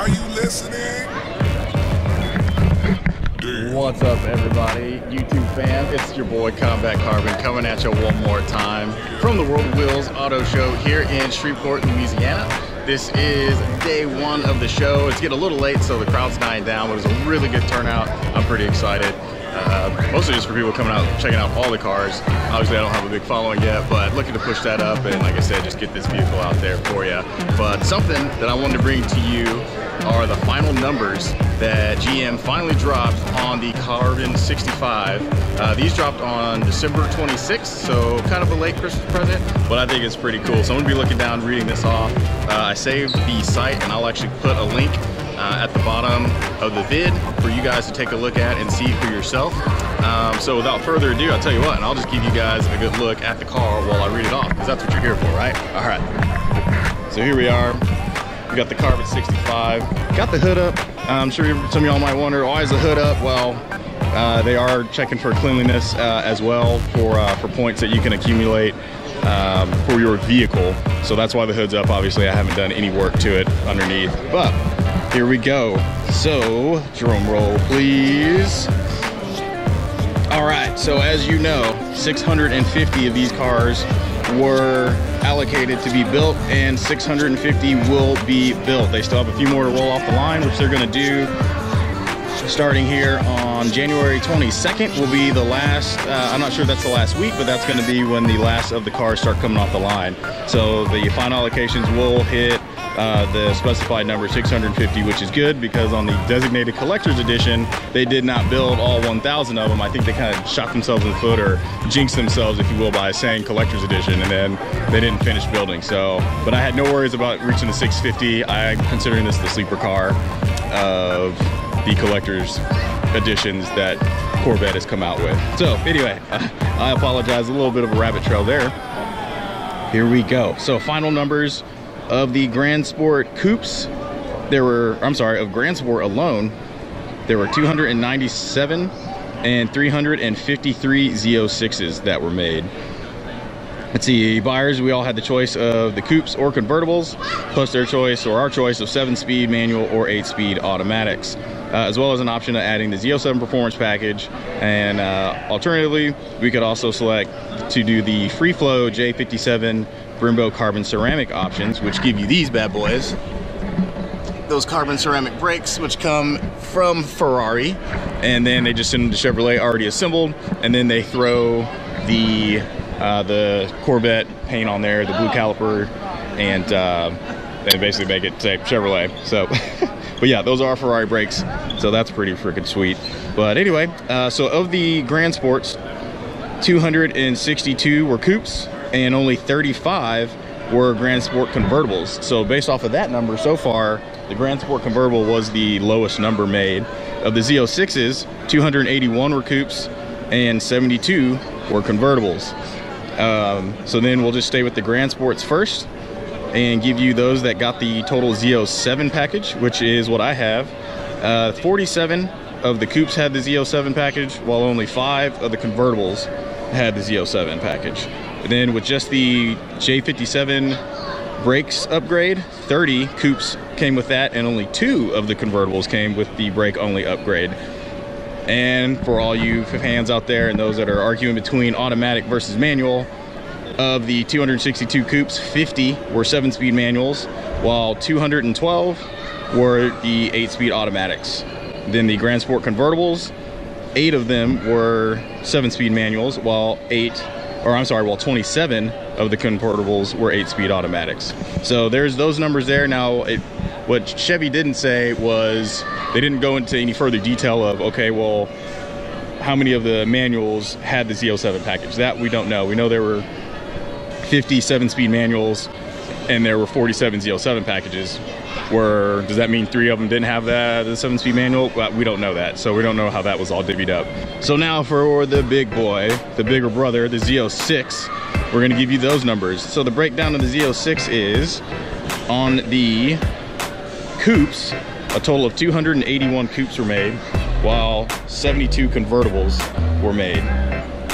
Are you listening? What's up, everybody? YouTube fans, it's your boy Combat Carbon coming at you one more time from the World of Wheels Auto Show here in Shreveport, Louisiana. This is day one of the show. It's getting a little late, so the crowd's dying down, but it was a really good turnout. I'm pretty excited. Mostly just for people coming out, checking out all the cars. Obviously, I don't have a big following yet, but looking to push that up and, like I said, just get this vehicle out there for you. But something that I wanted to bring to you are the final numbers that GM finally dropped on the Carbon 65. These dropped on December 26th, so kind of a late Christmas present, but I think it's pretty cool. So I'm gonna be looking down, reading this off. I saved the site, and I'll actually put a link at the bottom of the vid for you guys to take a look at and see for yourself. So without further ado, I'll tell you what, and I'll just give you guys a good look at the car while I read it off, because that's what you're here for, right? All right. So here we are. We got the Carbon 65. Got the hood up. I'm sure some of y'all might wonder, why is the hood up? Well, they are checking for cleanliness as well for points that you can accumulate for your vehicle. So that's why the hood's up. Obviously, I haven't done any work to it underneath, but here we go. So, drum roll, please. All right, so as you know, 650 of these cars were allocated to be built, and 650 will be built. They still have a few more to roll off the line, which they're gonna do starting here on January 22nd will be the last, I'm not sure if that's the last week, but that's gonna be when the last of the cars start coming off the line. So the final allocations will hit the specified number 650, which is good, because on the designated collector's edition, they did not build all 1,000 of them. I think they kind of shot themselves in the foot, or jinxed themselves, if you will, by saying collector's edition, and then they didn't finish building. So, but I had no worries about reaching the 650. I'm considering this the sleeper car of the collector's editions that Corvette has come out with. So anyway, I apologize, a little bit of a rabbit trail there. Here we go. So final numbers of the Grand Sport coupes, there were, I'm sorry, of Grand Sport alone, there were 297 and 353 Z06s that were made. Let's see, buyers, we all had the choice of the coupes or convertibles, plus their choice, or our choice, of 7-speed manual or 8-speed automatics, as well as an option of adding the Z07 performance package. And alternatively, we could also select to do the free flow J57 Brembo carbon ceramic options, which give you these bad boys. Those carbon ceramic brakes, which come from Ferrari, and then they just send them to Chevrolet already assembled, and then they throw the Corvette paint on there, the blue caliper, and they basically make it say Chevrolet. So, but yeah, those are Ferrari brakes, so that's pretty freaking sweet. But anyway, so of the Grand Sports, 262 were coupes, and only 35 were Grand Sport convertibles. So based off of that number so far, the Grand Sport convertible was the lowest number made. Of the Z06s, 281 were coupes and 72 were convertibles. So then we'll just stay with the Grand Sports first and give you those that got the total Z07 package, which is what I have. 47 of the coupes had the Z07 package, while only 5 of the convertibles had the Z07 package. And then with just the J57 brakes upgrade, 30 coupes came with that, and only 2 of the convertibles came with the brake only upgrade. And for all you fans out there and those that are arguing between automatic versus manual, of the 262 coupes, 50 were 7-speed manuals, while 212 were the 8-speed automatics. Then the Grand Sport convertibles, 8 of them were 7-speed manuals, while 27 of the convertibles were 8-speed automatics. So there's those numbers there. Now, what Chevy didn't say was, they didn't go into any further detail of, okay, well, how many of the manuals had the Z07 package? That we don't know. We know there were 50 7-speed manuals, and there were 47 Z07 packages. Does that mean 3 of them didn't have the 7-speed manual? Well, we don't know that, so we don't know how that was all divvied up. So now for the big boy, the bigger brother, the Z06, we're gonna give you those numbers. So the breakdown of the Z06 is, on the coupes, a total of 281 coupes were made, while 72 convertibles were made.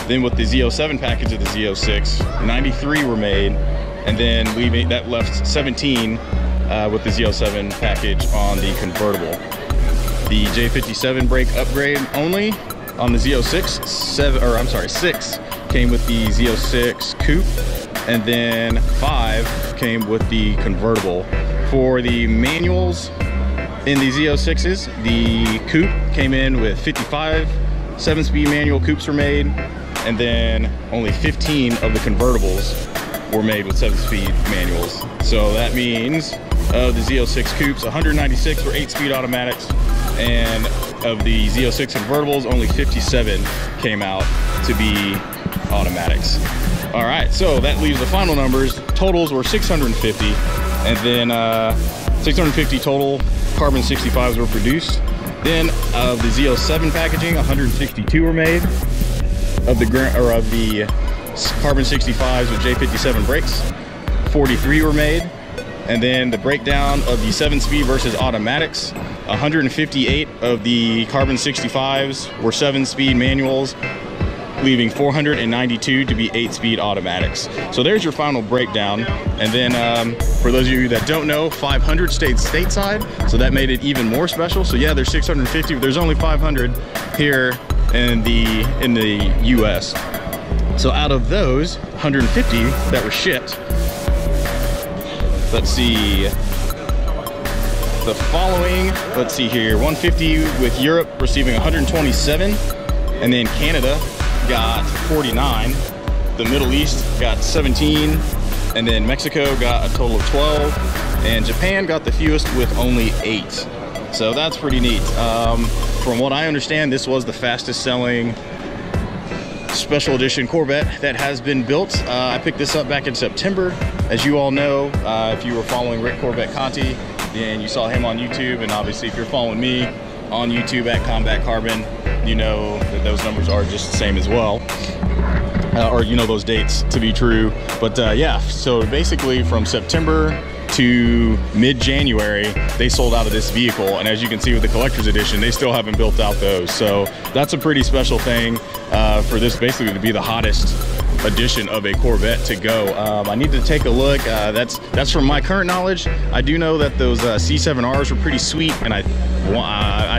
Then with the Z07 package of the Z06, 93 were made, and then that left 17 with the Z07 package on the convertible. The J57 brake upgrade only on the Z06, 6 came with the Z06 coupe, and then 5 came with the convertible. For the manuals in the Z06s, the coupe came in with 55 7-speed manual coupes were made, and then only 15 of the convertibles were made with 7-speed manuals. So that means of the Z06 coupes, 196 were 8-speed automatics, and of the Z06 convertibles, only 57 came out to be automatics. All right, so that leaves the final numbers. Totals were 650, and then 650 total carbon 65s were produced. Then of the Z07 packaging, 162 were made. Of the carbon 65s with J57 brakes, 43 were made. And then the breakdown of the 7-speed versus automatics, 158 of the carbon 65s were 7-speed manuals, leaving 492 to be 8-speed automatics. So there's your final breakdown. And then for those of you that don't know, 500 stayed stateside, so that made it even more special. So yeah, there's 650, but there's only 500 here in the US. So out of those 150 that were shipped, let's see, the following, let's see here, 150 with Europe receiving 127, and then Canada got 49, the Middle East got 17, and then Mexico got a total of 12, and Japan got the fewest with only 8. So that's pretty neat. From what I understand, this was the fastest selling special edition Corvette that has been built. I picked this up back in September. As you all know, if you were following Rick Corvette Conti, then you saw him on YouTube, and obviously if you're following me on YouTube at Combat Carbon, you know that those numbers are just the same as well, or you know those dates to be true. But yeah, so basically from September to mid-January, they sold out of this vehicle, and as you can see with the collector's edition, they still haven't built out those. So that's a pretty special thing for this basically to be the hottest edition of a Corvette to go. I need to take a look. That's from my current knowledge. I do know that those C7Rs were pretty sweet, and I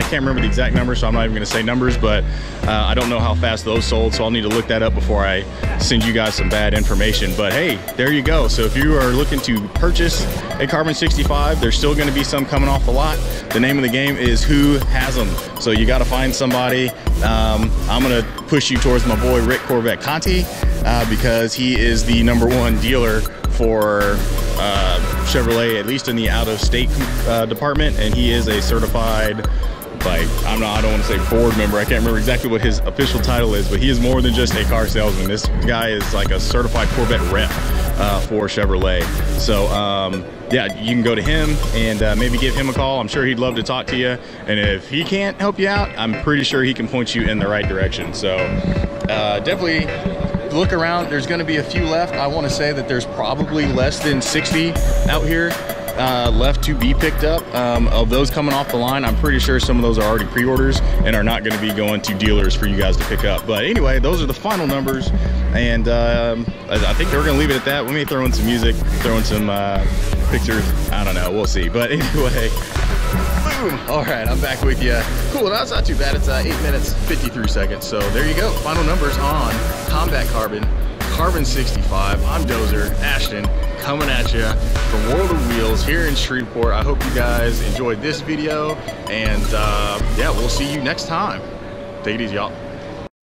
can't remember the exact number, so I'm not even going to say numbers, but I don't know how fast those sold, so I'll need to look that up before I send you guys some bad information. But hey, there you go. So if you are looking to purchase a carbon 65, there's still going to be some coming off the lot. The name of the game is who has them. So you got to find somebody. I'm going to push you towards my boy Rick Corvette Conti, because he is the #1 dealer for Chevrolet, at least in the out-of-state department, and he is a certified, like, I don't want to say board member, I can't remember exactly what his official title is, but he is more than just a car salesman. This guy is like a certified Corvette rep for Chevrolet. So yeah, you can go to him and maybe give him a call. I'm sure he'd love to talk to you, and if he can't help you out, I'm pretty sure he can point you in the right direction. So definitely look around. There's going to be a few left. I want to say that there's probably less than 60 out here left to be picked up. Of those coming off the line, I'm pretty sure some of those are already pre-orders and are not going to be going to dealers for you guys to pick up. But anyway, those are the final numbers, and I think we're going to leave it at that. We may throw in some music, throw in some pictures. I don't know. We'll see. But anyway, boom. All right, I'm back with you. Cool. That's not too bad. It's 8 minutes 53 seconds. So there you go. Final numbers on Combat Carbon, Carbon 65. I'm Dozer Ashton, coming at you from World of Wheels here in Shreveport. I hope you guys enjoyed this video, and yeah, we'll see you next time. Take it easy, y'all.